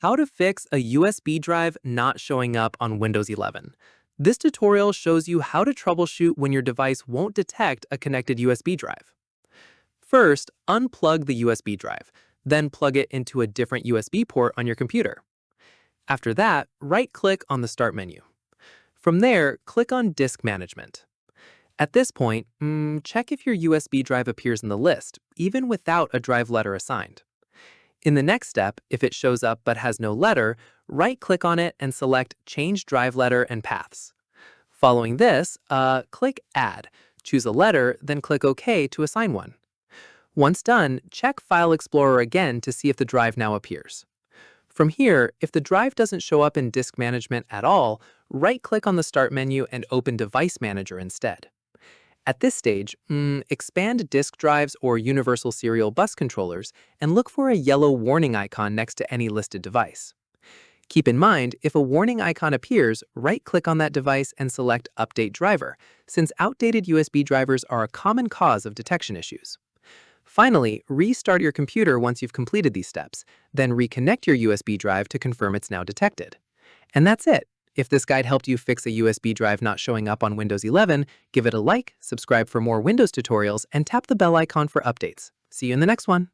How to fix a USB drive not showing up on Windows 11. This tutorial shows you how to troubleshoot when your device won't detect a connected USB drive. First, unplug the USB drive, then plug it into a different USB port on your computer. After that, right-click on the Start menu. From there, click on Disk Management. At this point, check if your USB drive appears in the list, even without a drive letter assigned. In the next step, if it shows up but has no letter, right-click on it and select Change Drive Letter and Paths. Following this, click Add, choose a letter, then click OK to assign one. Once done, check File Explorer again to see if the drive now appears. From here, if the drive doesn't show up in Disk Management at all, right-click on the Start menu and open Device Manager instead. At this stage, expand disk drives or universal serial bus controllers and look for a yellow warning icon next to any listed device. Keep in mind, if a warning icon appears, right-click on that device and select Update Driver, since outdated USB drivers are a common cause of detection issues. Finally, restart your computer once you've completed these steps, then reconnect your USB drive to confirm it's now detected. And that's it. If this guide helped you fix a USB drive not showing up on Windows 11, give it a like, subscribe for more Windows tutorials, and tap the bell icon for updates. See you in the next one.